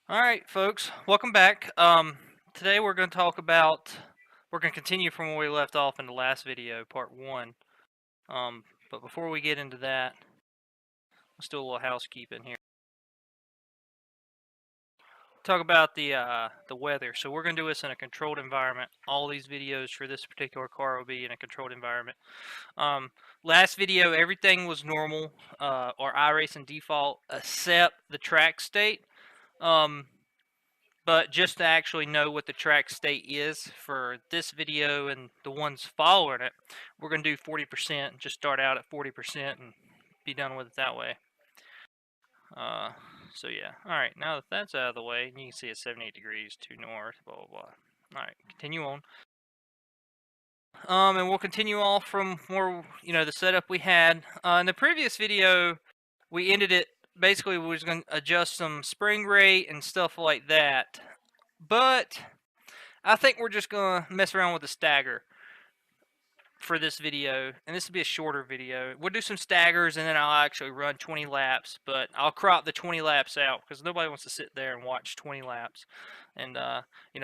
Alright folks, welcome back. Today we're going to continue from where we left off in the last video, part 1. But before we get into that, let's do a little housekeeping here. Talk about the weather. So we're going to do this in a controlled environment. All these videos for this particular car will be in a controlled environment. Last video, everything was normal, or Iracing default, except the track state. But just to actually know what the track state is for this video and the ones following it, we're going to do 40%. Just start out at 40% and be done with it that way. So yeah. Alright, now that that's out of the way, you can see it's 78 degrees to north, blah, blah, blah. Alright, continue on. And we'll continue off from more, the setup we had. In the previous video, we ended it, basically we was going to adjust some spring rate and stuff like that. But I think we're just going to mess around with the stagger for this video. And this will be a shorter video. We'll do some staggers and then I'll actually run 20 laps. But I'll crop the 20 laps out because nobody wants to sit there and watch 20 laps. And,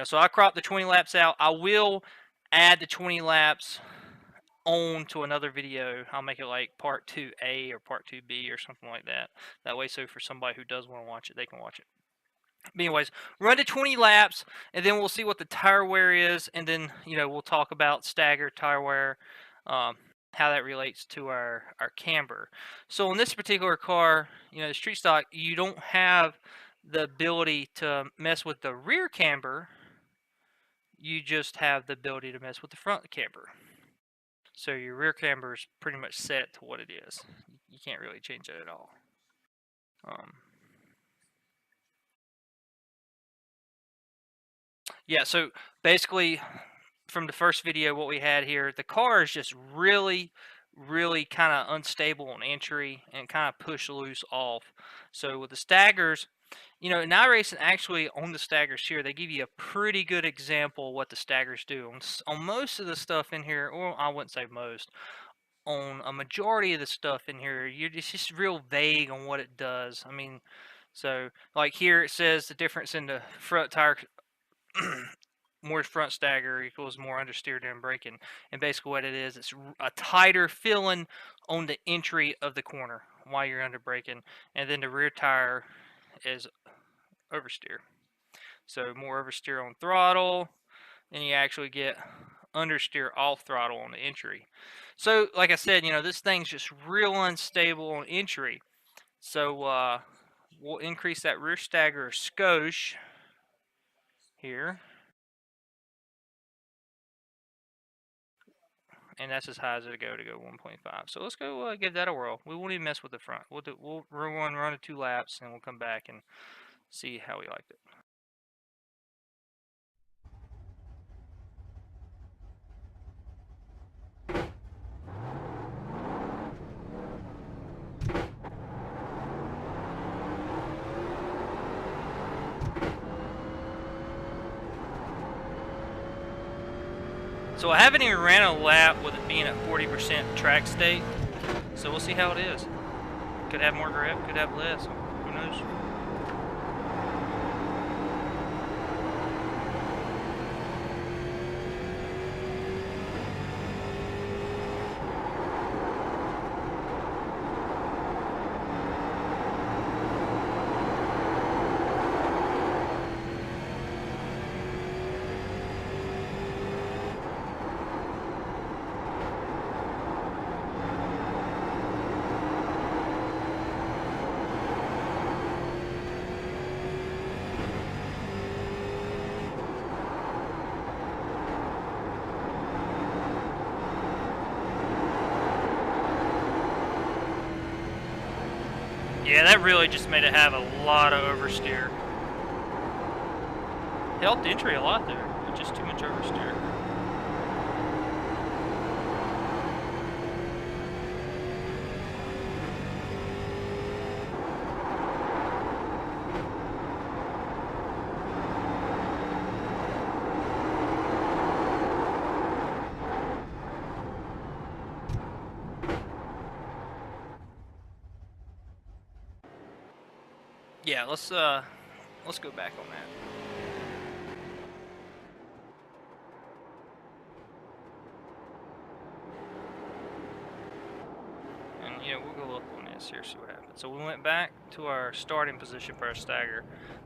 so I crop the 20 laps out. I will add the 20 laps on to another video. I'll make it like part 2A or part 2B or something like that. That way, so for somebody who does want to watch it, they can watch it. But anyways, run to 20 laps, and then we'll see what the tire wear is, and then, we'll talk about stagger tire wear, how that relates to our camber. So in this particular car, the street stock, you don't have the ability to mess with the rear camber. You just have the ability to mess with the front camber. So your rear camber is pretty much set to what it is. You can't really change it at all. Yeah, so basically from the first video what we had here, the car is just really kind of unstable on entry and kind of push loose off. So with the staggers, in iRacing, actually on the staggers here, they give you a pretty good example of what the staggers do. On most of the stuff in here, or I wouldn't say most, on a majority of the stuff in here, it's just real vague on what it does. I mean, so like here it says the difference in the front tire more front stagger equals more understeer during braking. And basically what it is, it's a tighter filling on the entry of the corner while you're under braking. And then the rear tire is oversteer. So more oversteer on throttle, and you actually get understeer off throttle on the entry. So like I said, this thing's just real unstable on entry. So we'll increase that rear stagger a skosh here. And that's as high as it'll go to go 1.5. So let's go give that a whirl. We won't even mess with the front. We'll run it 2 laps, and we'll come back and see how we liked it. So I haven't even ran a lap with it being at 40% track state. So we'll see how it is. Could have more grip, could have less. Who knows? Yeah, that really just made it have a lot of oversteer. Helped entry a lot there, but just too much oversteer. Yeah, let's let's go back on that. And we'll go up on this here, see what happens. So we went back to our starting position for our stagger.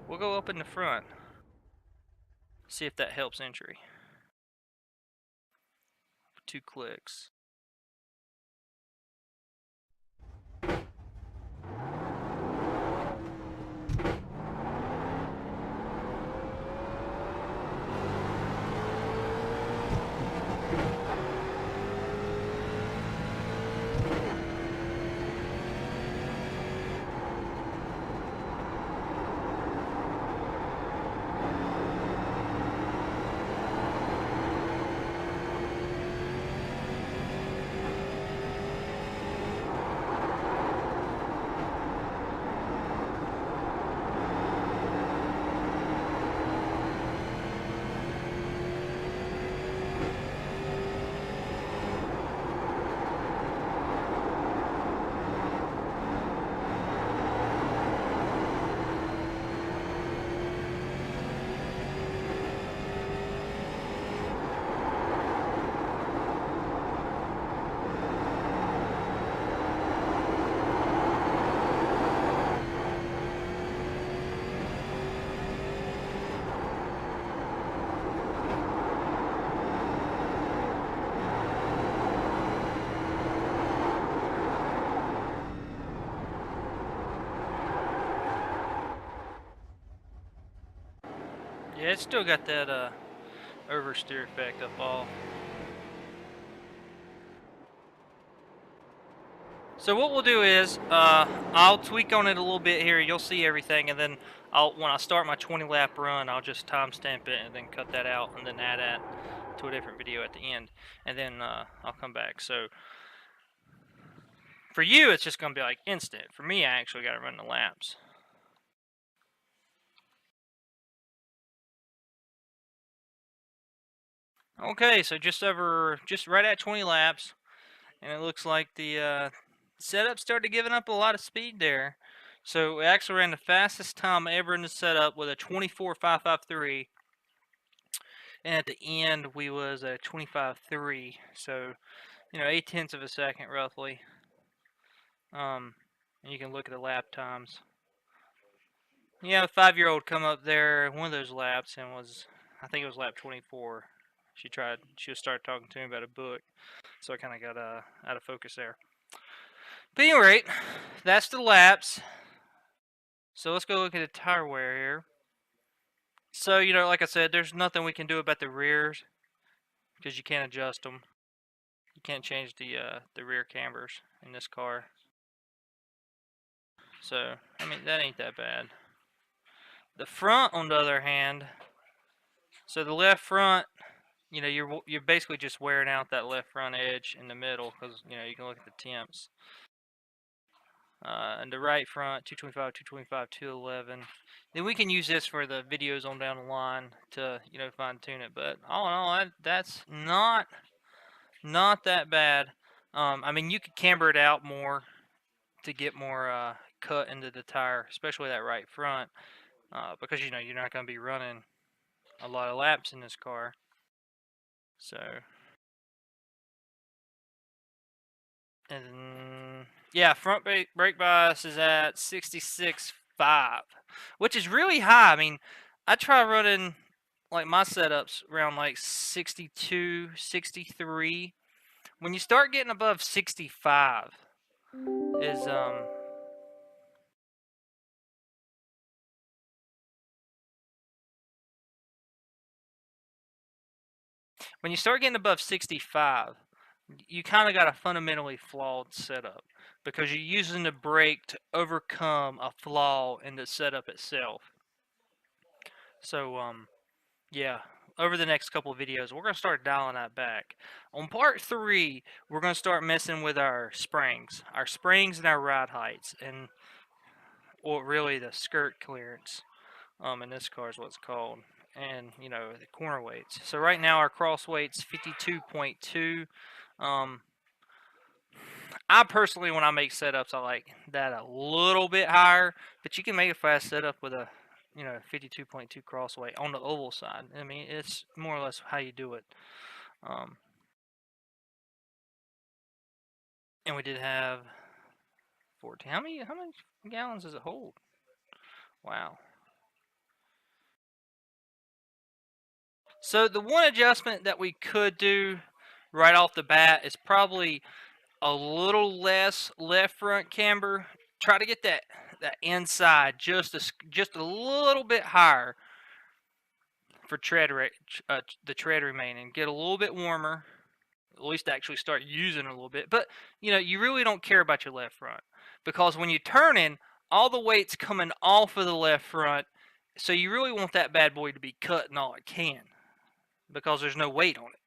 We'll go up in the front, see if that helps entry. 2 clicks. Yeah, it's still got that oversteer effect up all. So what we'll do is I'll tweak on it a little bit here. You'll see everything, and then when I start my 20 lap run, I'll just timestamp it and then cut that out and then add that to a different video at the end, and then I'll come back. So for you, it's just gonna be like instant. For me, I actually got to run the laps. Okay, so just right at 20 laps, and it looks like the setup started giving up a lot of speed there. So we actually ran the fastest time ever in the setup with a 24.553, and at the end we was a 25.3. So 0.8 of a second roughly. And you can look at the lap times. Yeah, a 5-year-old come up there one of those laps and I think it was lap 24. She started talking to me about a book, so I kind of got out of focus there. But at any rate, that's the laps. So let's go look at the tire wear here. So like I said, there's nothing we can do about the rears because you can't adjust them. You can't change the rear cambers in this car. So I mean that ain't that bad. The front, on the other hand, so the left front, you're basically just wearing out that left front edge in the middle because you can look at the temps. And the right front, 225, 225, 211. Then we can use this for the videos on down the line to fine tune it. But all in all, that's not that bad. I mean, you could camber it out more to get more cut into the tire, especially that right front, because you're not going to be running a lot of laps in this car. So, and yeah, front brake bias is at 66.5, which is really high. I mean, I try running like my setups around like 62, 63. When you start getting above 65 is when you start getting above 65, you kind of got a fundamentally flawed setup because you're using the brake to overcome a flaw in the setup itself. So yeah, over the next couple of videos, we're going to start dialing that back. On part 3, we're going to start messing with our springs and our ride heights, and well, really the skirt clearance. In this car is what it's called, and the corner weights. So right now our cross weight's 52.2. I personally, when I make setups, I like that a little bit higher, but you can make a fast setup with a 52.2 cross weight on the oval side. I mean, it's more or less how you do it. And we did have 14. How many gallons does it hold? Wow. So the one adjustment that we could do right off the bat is probably a little less left front camber. Try to get that inside just a little bit higher for the tread remaining. Get a little bit warmer. At least actually start using it a little bit. But you really don't care about your left front, because when you're turning, all the weight's coming off of the left front. So you really want that bad boy to be cutting all it can, because there's no weight on it.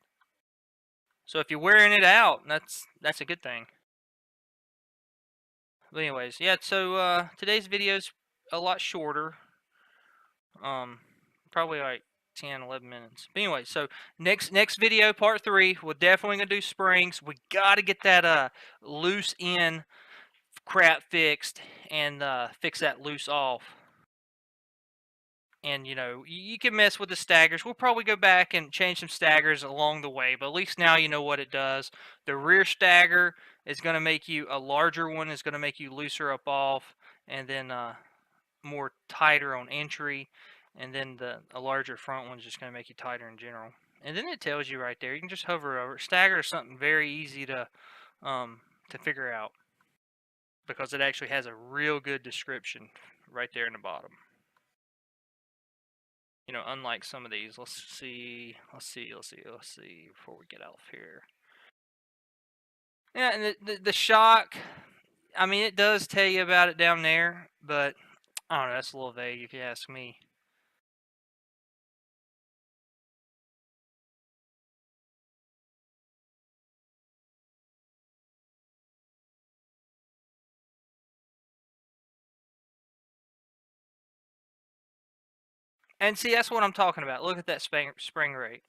So if you're wearing it out, that's a good thing. But anyways, yeah. So today's video's a lot shorter. Probably like 10, 11 minutes. But anyway, so next video, part 3, we're definitely gonna do springs. We gotta get that loose end crap fixed and fix that loose off. And you can mess with the staggers. We'll probably go back and change some staggers along the way, but at least now you know what it does. The rear stagger is going to make you a larger one, is going to make you looser up off, and then more tighter on entry, and then a larger front one is just going to make you tighter in general. And then it tells you right there. You can just hover over. Stagger is something very easy to figure out, because it actually has a real good description right there in the bottom. Unlike some of these. Let's see before we get off here. Yeah, and the shock, I mean, it does tell you about it down there, but I don't know, that's a little vague if you ask me. And see, that's what I'm talking about. Look at that spring rate.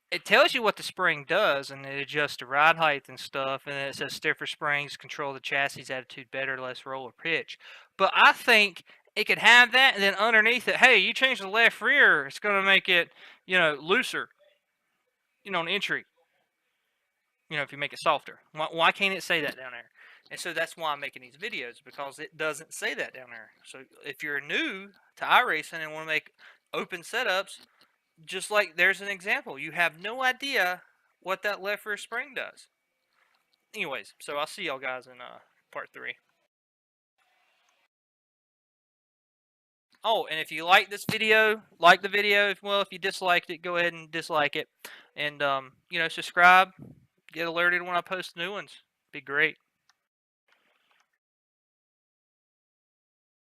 It tells you what the spring does, and it adjusts the ride height and stuff, and then it says stiffer springs control the chassis attitude better, less roll or pitch. But I think it could have that, and then underneath it, hey, you change the left rear, it's going to make it, looser, an entry. If you make it softer. Why can't it say that down there? And so that's why I'm making these videos, because it doesn't say that down there. So if you're new to iRacing and want to make open setups, just like there's an example, you have no idea what that left rear spring does. Anyways, so I'll see y'all guys in part 3. Oh, and if you like this video, like the video. If you disliked it, go ahead and dislike it. And, subscribe. Get alerted when I post new ones. Be great.